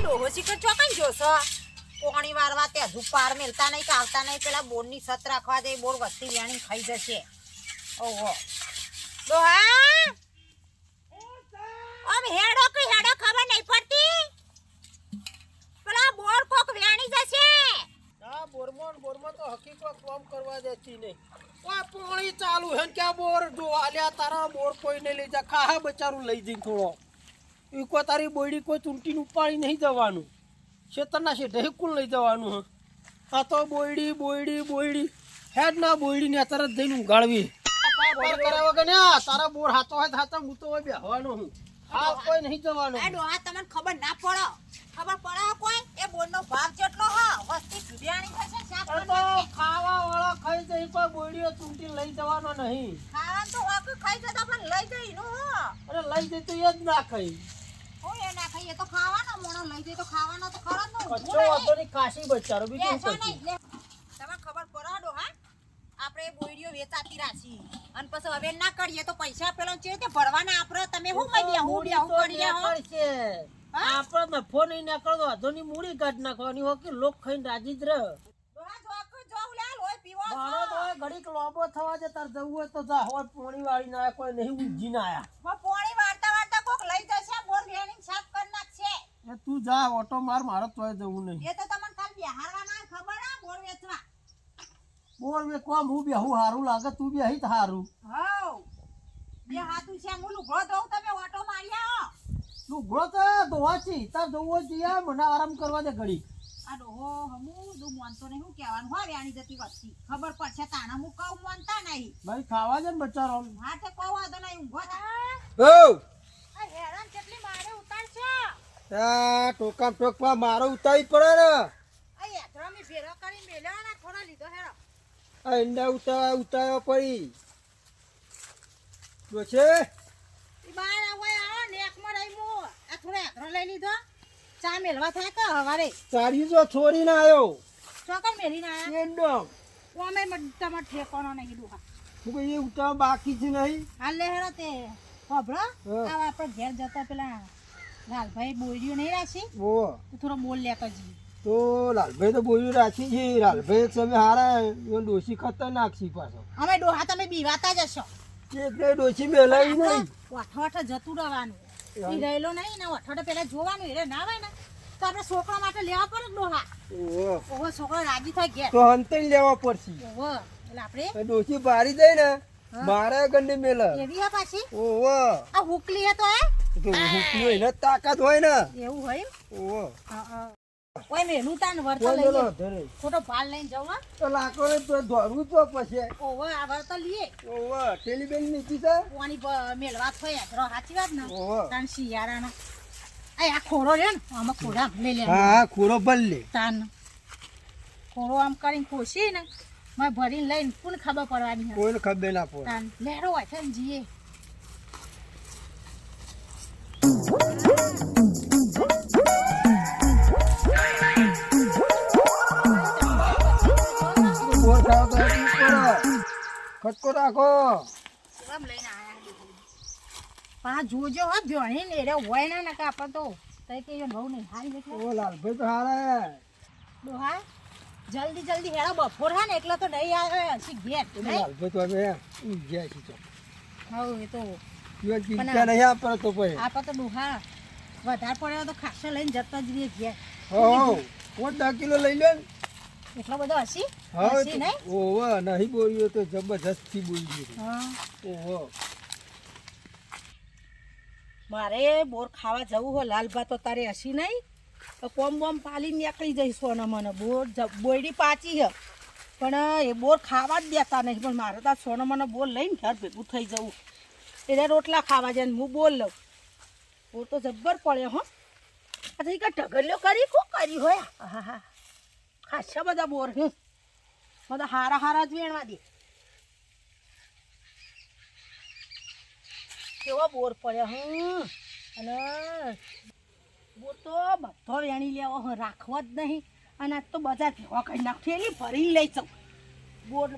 ડોહો શીખર ચોકન જોશો કોણી વારવા તે હજુ પાર મેલતા નહીં કે આવતા નહીં પેલા બોરની સત રાખવા દે બોર વસ્તી વેણી ખાઈ જશે ઓહો ડોહા આમ હેડો કે હેડો ખબર નહીં પડતી પેલા બોર કોક વેણી જશે આ બોરમાં તો હકીકત કામ કરવા દેતી નહીં આ પાણી ચાલુ હે ને ક્યાં બોર જો આલ્યા તારા બોર કોઈ નહીં લઈ જા ખા બચારું લઈ જઈને થોડો ઈ કોઈ તારી બોયડી કોઈ ચૂંટીને ઉપાડી નહીં જવાનું શેતરના શેઠે કુલ લઈ જવાનું હ આ તો બોયડી હેડ ના બોયડી ને તરત જઈને ઉગાડવી પાર કર્યા વગર ને તારા બોર હાથો હોય હાથો હું તો બેહવાનો હું આ કોઈ નહીં જવાનું આ ડોહા તમને ખબર ના પડો ખબર પડે કોઈ એ બોરનો ભાગ કેટલો હ વસ્તી સુધ્યાણી થશે સાફ તો ખાવા વાળા ખાઈ જઈ કોઈ બોયડીઓ ચૂંટી લઈ જવાનો નહીં ખાવાનું તો વાક ખાઈ જતા પણ લઈ જઈ નો અરે લઈ જઈ તો એ જ ના ખાઈ ઓય ના ખાઈએ તો ખાવાનો મોણો લઈ જઈ તો ખાવાનો તો ખરો જ નો કચ્ચો વાતોની કાશી બચારો બીજું શું તમને ખબર પડો ડોહા આપણે બોયડીઓ વેચાતી રાશી અને પછી હવે ના કરીએ તો પૈસા પેલો છે તે ભરવાના આપણે તમે શું કહી દે હું કરીએ હો આપણે નફો નહીં નીકળતો અધોની મૂડી કાઢ નાખવાની હોય કે લોક ખાઈને રાજી જ રહે ઘડીક લોબો થવા દે તાર જવું હોય તો જા હોય પોણી વાળી ના કોઈ નહીં ઊંજી ના આયા પોણી વાળતા કોક લઈ જશે બોર વેણી સાફ કરી નાખશે એ તું જા ઓટો મારે તોય જવું નહીં એ તો તમને કાલ બિહારવાના ખબર આ બોર વેચવા બોર વે કોમ હું બેહું હારું લાગે તું બેહી તો હારું હાઉ બે હાથું છે હું લુગડો દઉં તમે ઓટો માર્યા લુગડો તો ધોવાચી તાર ધોવો જીયા મને આરામ કરવા દે ઘડી આ ડોહો હમુ દુ મોનતો નહીં હું કહેવાનું હોય વેણી જતી વસ્તી ખબર પડશે તાણા હું કહું મોનતા નહીં ભાઈ ખાવા દે ને બચારો હા તે કહું વાંધો નહીં ઊંઘો થા ઓ આ હેરાન કેટલી મારે ઉતારશે આ ટોકા ટોકવા મારો ઉતારી પડે ને આ યાત્રામાં ભેરો કરી મેલ્યાના થોડા લીધો હેરો આ ઈંડા ઉતાર્યો પડી જો છે ઈ બાર આવો આવો નેકમાં રહી મુ આ થોડો યાત્રા લઈ લીધો ચા મેલવા થાય કે હવારે ચારી જો છોરીને આવ્યો ચોકન મેલીને આયા એંડો ઓમે તમાર ઠેકોનો નહીં દુહા હું કઈ ઉતાર બાકી છે નહીં હાલ લે હેરો તે ખબરો આ આપણે ઘેર જતા પેલા લાલભાઈ બોલ્યું નહીં રાશી ઓ તો થોડો બોલ લે કજી તો લાલભાઈ તો બોલ્યું રાખી છે લાલભાઈ એક સમય હારા એ ડોસી ખતરનાક છે પાછો અમે ડોહા તમે બીવાતા જશો એટલે ડોસી મેલાવી નહીં વઠવઠ જતું રહેવાનું ઈ રહેલો નહીં ને વઠવઠ પેલા જોવાનું એટલે ના આવે ને તો આપણે છોકરા માટે લેવા પડે ડોહા ઓહો છોકરો રાજી થાય ઘેર તો હંતઈ લેવા પડશે ઓહો એટલે આપણે ડોસી બારી જાય ને મારે ગંડી મેલે એવી હે પાછી ઓહો આ હુકલી હે તો હે તો હુકલી હોય ને તાકાત હોય ને એવું હોય ઓહો ઓય મેલું તાન વર્ત લઈ લે ખોટો ભાલ લઈને જાવ હા તો લાકો તો ધોરું તો પછી ઓહો આ વર્ત લઈએ ઓહો ટેલિબેન નીચી છે પાણી મેલવા થોય રો સાચી વાત ને ઓહો તાન શિયાળાના આ ખોરો રે ને આમાં ખોરા લઈ લે હા ખોરો ભલે તાન ખોરો આમ કરીને ખોસી ને મેં ભરીને લઈને કોને ખબર પડવાની હે કોઈને ખબર ના પડે તાન લેરો હોય છે ને જીએ ખટકો રાખો આમ લઈને આયા પા જોજો હો જોણી ને રે હોય ના નકા આપણ તો તઈ કે બહુ નહીં હારી એટલે ઓ લાલભાઈ તો હારા ડોહા જલ્દી હેડા બપોર હા ને એટલે તો નહીં આવે હસી ઘેર લાલભાઈ તો હવે ગયા છે તો હા એ તો યો ચિંતા નહીં આપડે તો પછી આપા તો ડોહા વધારે પડ્યો તો ખાસો લઈને જતા જ રહીએ ઘેર હો 10 કિલો લઈ લે એટલો બધો હસી હા હસી નહીં ઓહો નહીં બોલ્યો તો જબરજસ્ત થી બોલી હા ઓહો મારે બોર ખાવા જવું હો લાલભા તો તારે હસી નહીં તો કોમ બોમ પાલી નીકળી જઈશ સોના મને બોર બોયડી પાચી હે પણ એ બોર ખાવા જ દેતા નહીં પણ મારે તો સોના મને બોર લઈને ઘર ભેગું થઈ જવું એટલે રોટલા ખાવા જાય ને હું બોલ લઉં બોર તો જબ્બર પડ્યો હો આ થઈ કાંઈ ઢગલ્યો કરી કોક કરી હોય હા હા ખાસા બધા બોર હું બધા હારા જ વેણવા દે કેવો બોર પડ્યો હું અને બોર તો બધો વેણી લેવો રાખવો જ નહીં અને આજ તો બજાર ભેગો કરી નાખ થેલી ભરીને લઈ જાઉં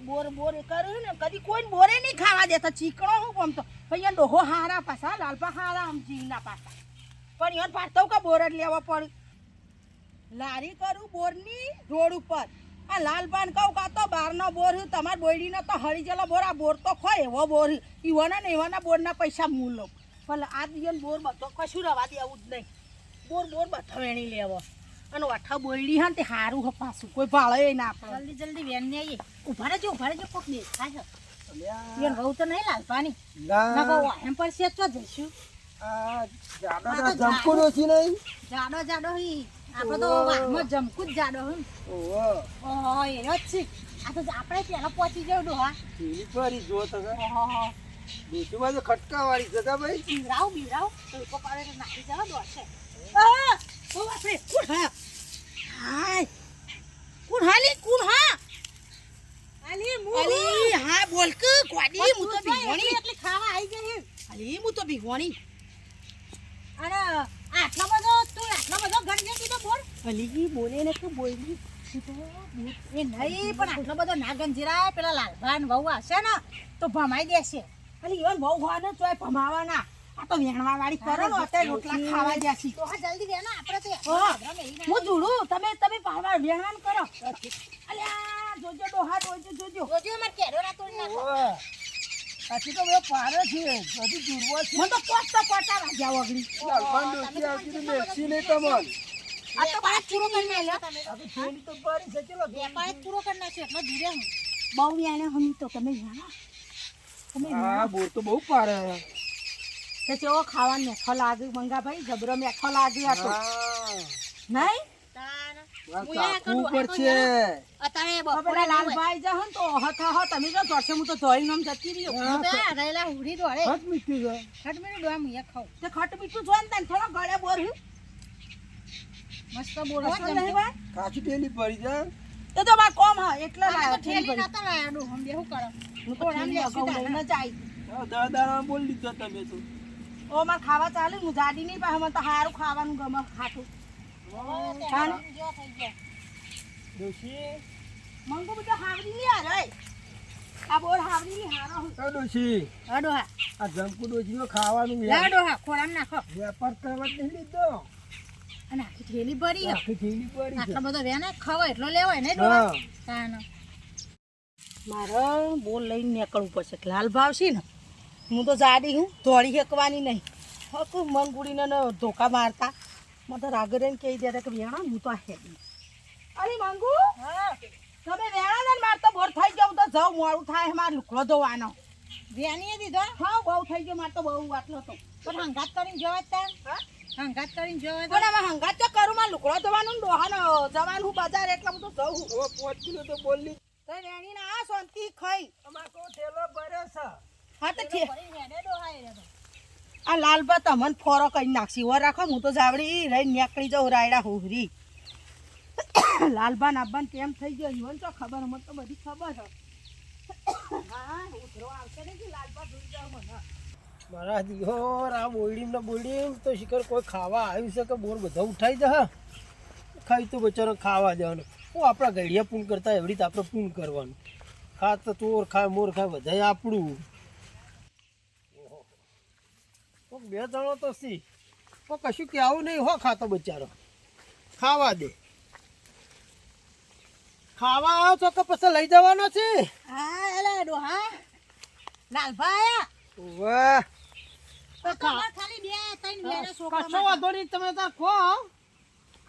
બોર એ કર્યું ને કદી કોઈ બોરે નહીં ખાવા દેતા ચીકણો હું ગમતો પછી ડોહો હારા પાછા લાલપા હારા આમ જીવના પાછા પણ યાર પાછો કે બોર જ લેવા પડે લારી કરું બોરની રોડ ઉપર આ લાલપાન કહું કાં તો બહારનો બોર તમારા બોયડીનો તો હળી ગયેલો બોર આ બોર તો ખોય એવો બોર ઈવાના ને એવાના બોરના પૈસા હું લઉં પણ આ દિયન બોર બધો કશું રવા દેવું જ નહીં બોર બધા વેણી લેવો અને અઠા બોયડી હા ને તે સારું હ પાછું કોઈ ભાળે ના આપણે જલ્દી વેન ને આવીએ ઉભા રહેજો કોક દેખાય છે યાર બહુ તો નહીં લાલપાની ના ના કહો એમ પર છે તો જઈશું આ જાડો જમકુડો છે નહીં જાડો હી આપણે તો વાહમાં જમકું જ જાડો હમ ઓહો ઓહો એ જ છે આ તો આપણે પહેલા પહોંચી જાવ ડોહા ઢીલી પડી જો તો ઓહો બીજુમાં તો ખટકા વાળી જગા ભાઈ બીવરાવ તો ઉપર પાડે નાખી જવા દો છે ઓ બાપરે કોણ હા હાય કોણ હાલી કોણ હા અલી હા બોલ કે કોડી હું તો ભીગોણી એટલે ખાવા આવી ગઈ અલી હું તો ભીગોણી અને આટલો બધો ગણજે કીધો બોલ અલી બોલે ને તો બોલી એ નહીં પણ આટલો બધો ના ગંજીરાય પેલા લાલભાન વહુ આવશે ને તો ભમાઈ દેશે અલી ઈવન બહુ ખાને ચોય ભમાવાના આ તો વેણવા વાળી કરો ને અત્યારે રોટલા ખાવા જાસી તો હા જલ્દી વેના આપણે તો હું જોડું તમે પાવા વેણવાનું કરો અલ્યા જોજો ડોહા જોજો જોજો અમાર કેરો ના તોડી નાખો આથી તો બે પારે છે હજી દૂરવો છે મને તો પોતા વાગ્યા વગડી લાલપાન ડોસી આવતી તો મેસી નહીં તમન આ તો બાર પૂરો કરી મેલ્યો આ તો થેલી તો પારી છે ચલો વેપાર જ પૂરો કરી નાખ્યો એટલે ધીરે હું બહુ વેણે હમી તો તમે વેણો તમે આ બોર તો બહુ પારે તે ચેવો ખાવા મેઠો લાગ્યું મંગા ભાઈ જબરો મેઠો લાગ્યો હતો નહીં તાન કાકુ પર છે અત્યારે પેલા બપોરે લાલભાઈ જા હન તો હથા તમે જો જોડશે હું તો ધોઈ નામ જતી રહ્યો રહેલા હુડી દોડે હટ મીઠી છે ખટ મીઠું ડોવા મુએ ખાવ તે ખટ મીઠું જોઈ ને તને થોડો ગળે બોર મસ્ત બોલો અસલ નહીં ભાઈ કાચી ટેલી પડી જા એ તો બા કોમ હા એટલે તો લાયો ઠેલી નતો લાયો ડો હમ બેહું કરો હું તો ઠેલી અગાઉ લઈને જાય દાદા બોલ લીધો તમે તો ઓ માર ખાવા ચાલે હું જાડી નહીં પાછું મને તો સારું ખાવાનું ગમે ખાટું જો થઈ ગયો ડોસી મંગુ બધું હાવરી લે રે આ બોર હાવરી લે હારો આ ડોસી અડો હા આ જમકુ ડોસીનો ખાવાનું લાડો હા ખોરામ નાખો વેપાર કરવા જ નહીં લીધો અને આખી ઠેલી ભરી હે. આખી ઠેલી પડી છે આટલો બધો વેને ખાવો એટલો લેવાય ને હા ડોહા તાન મારે બોર લઈને નીકળવું પડશે લાલ ભાવ છે ને હું તો જાડી હું દોડી શકવાની નહીં હક મંગુડીને ને ધોકા મારતા મને તો રાગરેને કહી દેતા કે વેણા હું તો હેડી અરે મંગુ તમે વેણા ને માર તો બોર થઈ જાવ તો જાવ મોડું થાય માર લુકડો ધોવાનો વેનીએ દીધો હા બહુ થઈ ગયો માર તો બહુ આટલો તો પણ હંગાત કરીને જોવે તાન હંગાત કરીને જોવે તો પણ આમાં હંગાત તો કરું માર લુકડો ધોવાનું ને ડોહાનો જવાનું બજાર એટલે હું તો જાઉં ઓ 5 કિલો તો બોલી તો વેણી ના આ શાંતિ ખાઈ તમાર કો થેલો ભરે છે હા તો ઠીક ભરી વેને ડોહાય રે તો આ લાલબા તમને ફોરો કરી નાખશી વર રાખો હું તો જાવડી રહી નીકળી જાઉં રાયડા હુહરી લાલબાન આબાન કેમ થઈ ગયો ઈવન તો ખબર મને તો બધી ખબર છે હા ઉતરો આવશે ને કે લાલબા જોઈ જાવ મને મારા દિયોર આ બોલડીમ તો શિખર કોઈ ખાવા આવ્યું છે કે બોર બધા ઉઠાઈ જા ખાઈ તો બચારો ખાવા જવાનું હું આપણા ગળિયા પૂન કરતા એવી રીતે આપણે પૂન કરવાનું ખા તો ચોર ખાય મોર ખાય બધાય આપણું કોક બે જણો તો સી કોઈ કશું કહેવું નહીં હો ખાતો બચારો ખાવા દે ખાવા આવો છો કે પછી લઈ જવાનો છે હા એલે ડોહા લાલભાઈ વાહ તો તમાર ખાલી બે ત્રણ વેને છોકરા કશો વાંધો નહીં તમે ત્યાં ખો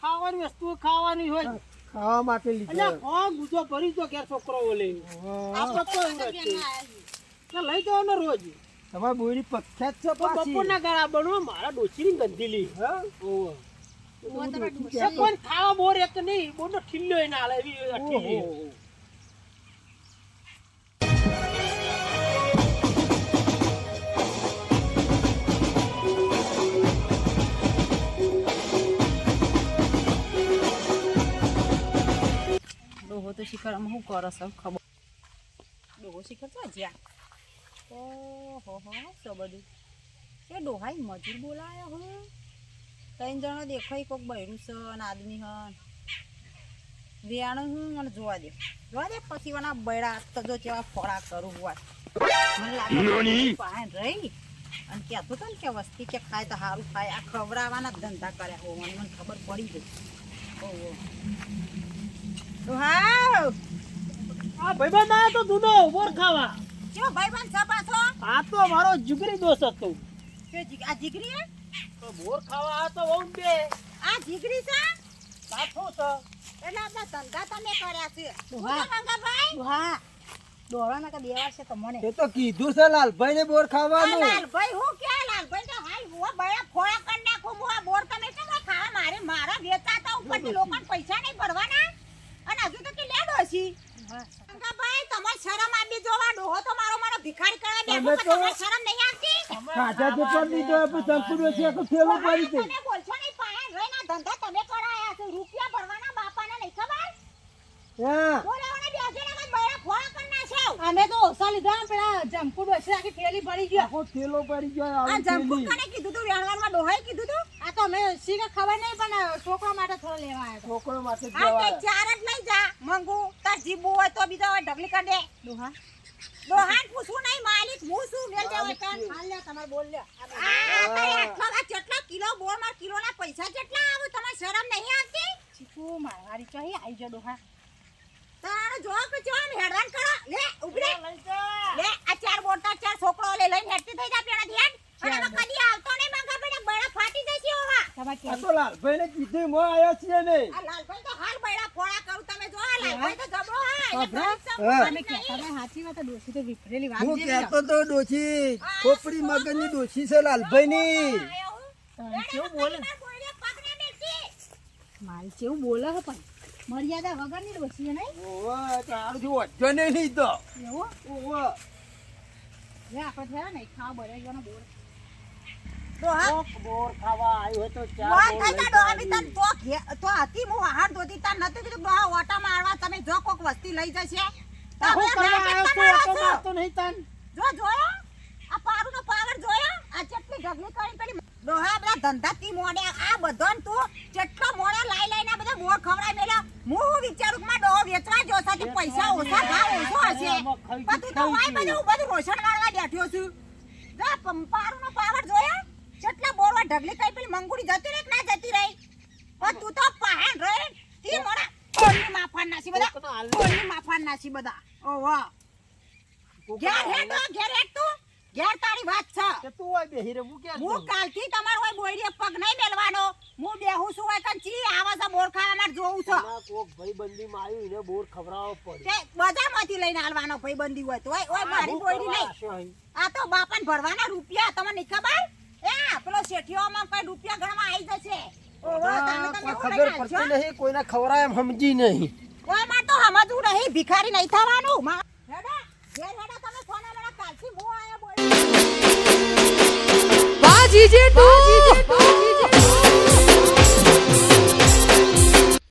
ખાવાની વસ્તુ ખાવાની હોય ખાવા માટે લીધો ગુજો ભરી જો ઘેર છોકરો ઓલે આપણે તો એવું જ છે. તો લઈ જવાનો રોજ તમારે બોયડી પખ્યાત છે બપોરના ગાળા બનવા મારા ડોચીની ગંધીલી હા ઓહો કોઈ ખાવા બોર એક નહીં બોનો ઠીલ્યો એને હાલે એવી ઠીલી ડોહો તો શિખર આમ શું કરો છો ખબર ડોહો શિખર તો જ્યાં ઓહો હો સો બધું એ ડોહાઈ મજૂર બોલાયો હો ત્રણ જણો દેખાય કોક બૈરું છે અને આદમી હન વેણ હું મને જોવા દે પછી મને બૈરા તો જો કેવા ફોડા કરું હોય મને લાગે પાહન રહી અને કહેતો હતો ને કે વસ્તી કે ખાય તો સારું ખાય આ ખવડાવવાના જ ધંધા કર્યા હો મને ખબર પડી ગઈ ડોહા આ ભાઈબંધ આયો તો દૂધો બોર ખાવા. કેવો ભાઈબંધ છે પાછો? આ તો મારો જીગરી દોસ્ત હતો. આ જીગરી હે? તો બોર ખાવા આ તો વહુ બે આ જીગરી છે? સાથો છે. એટલે આપણા ધંધા તમે કર્યા છે. ડોહા. શું છે મંગાભાઈ? ડોહા દોડાના કે દેવા છે તમને એ તો કીધું છે લાલભાઈ ને બોર આ ખાવાનું. લાલભાઈ હું ક્યાં લાલભાઈ તો હાલ હું બળા ફોડા કરી નાખું હું આ બોર તમે કેમ ખાવા મારા વેચાતા ઉપરથી લોકોને પૈસા નહીં ભરવાના અને હજુ તો કે લેડો છી મંગાભાઈ તમાર શરમ આવી જોવા ડોહો તો મારો ભિખારી કરવા બેઠો તમે પણ તો- તમાર શરમ નહીં આવતી ખાધા જેટલો લીધો આપણે સંપૂર્ણ છે તો થેલું પડી દે. તમે બોલશો નહીં પાયા રહીના ધંધા તમે કરાયા છે રૂપિયા ભરવાના બાપાને નહીં ખબર હા બોલાવને બેસીને મત બળા ફોડા કરી નાખ્યો અમે તો ઓછા લીધા ને પેલા જમકુડ વચ્ચે આખી થેલી પડી ગયો આખો થેલો પડી ગયો આ આવી જમકું થેલી. કને કીધું તું વેણવાનમાં ડોહાએ કીધું તું આ તો અમે શીખે ખબર નહીં પણ છોકરા માટે થોડો લેવા આવ્યો છોકરો માટે જ આ તે જવાય. ચાર જ લઈ જા મંગુ તાર જીબુ હોય તો બીજા હોય ઢગલી કરી દે ડોહા ડોહાન પૂછું નહીં માલિક હું શું મેલ જાવ કાન હાલ લે તમારે બોલ લે આ તારે આટલા આ કેટલા કિલો બોર માં કિલોના પૈસા કેટલા આવે તમારે શરમ નહીં આવતી ચીકુ મારી ચોહી આવી જો ડોહા તારે જો કે જો હેડવાન કરો લે ઉભરે લે આ ચાર બોટા ચાર છોકરો લે લઈને હેડતી થઈ જા પેણા ધ્યાન અને હવે કદી આવતો નહીં મંગા બેટા બળા ફાટી જશે હોવા તમારે આ કેમ તો લાલભાઈ ને કીધું મો આયા છીએ ને. આ લાલભાઈ તો હાલ બળા ફોડા કરું તમે જો આ લાલભાઈ તો જબરો હા હા. તમે કહેતા હતા સાચી વાત ડોસી તો વિફરેલી વાત હું છે કહેતો તો ડોશી ખોપડી મગજની ડોશી છે લાલભાઈ ની. કેવું બોલે મારી કેવું બોલે છે પણ મર્યાદા વગરની ડોસી નહીં ઓવા તારથી વચ્ચો નહીં લીધો. એવું ઓવા લે આપણે થયા ને ખાવા બરાઈ ગયો બોલ કોક બોર ખાવા આવ્યો હોય તો ચાર વાત બોર થઈ લઈ જા જાવી. ડોહા તો હતી હું આહાર દોતી તાર નતું કીધું ડોહા ઓટા મારવા તમે જો કોક વસ્તી લઈ જશે આ હું કરવા આવ્યો છું? ઓટો મારતો નહીં તાન. જો જોયો આ પારુનો પાવર જોયો આ ચટલી ઢગલી કરી પેલી ડોહા બધા ધંધા તી મોડે આ બધોન તું ચટલો મોડે લાઈ લઈને આ બધા બોર ખવડાઈ મેલ્યો હું વિચારું કે માં ડોહો વેચવા જો સાથે પૈસા ઓછા ભાવ ઓછો હશે પણ તું તો વાય બધું બધું રોશન મારવા બેઠ્યો છું જો પારુનો પાવર જોયો ચટલા બોરવા ઢગલી કરી પેલી મંગુડી જતી રહી કે ના જતી રહી પણ તું તો પાહણ રહી તી મોડા કોની માફાન નાસી બધા કોની માફાન નાસી બધા ઓ વાહ ઘેર હેડ તું ઘેર તારી વાત છે કે તું હોય બેહી રે હું ક્યાં હું જાઉં? કાલથી તમાર હોય બોયડીએ પગ નહીં મેલવાનો હું બેહું છું હોય કન ચી આવા છે બોર ખાવા માટે જોઉં છે આ કોક ભાઈબંધીમાં આવ્યું એને બોર ખવડાવવો પડે. તે બજારમાંથી લઈને આલવાનો ભાઈબંધી હોય તો ઓય મારી હું બોયડી કરવા નહીં આશો અહીં? આ તો બાપાને ભરવાના રૂપિયા તમને નહીં ખબર એ પેલો શેઠિયોમાં કઈ રૂપિયા ગણવા આવી જશે ઓહો તમે કોઈ હું ખબર લઈને પડતી આવશો? નહીં કોઈને ખવડાય એમ સમજી નહીં. ઓય માર તો સમજવું નહીં ભિખારી નહીં થવાનું હેડા ઘેર હેડા તમે ફોન આલો કાલથી હું આયા બોયડી વાહ જીજે તું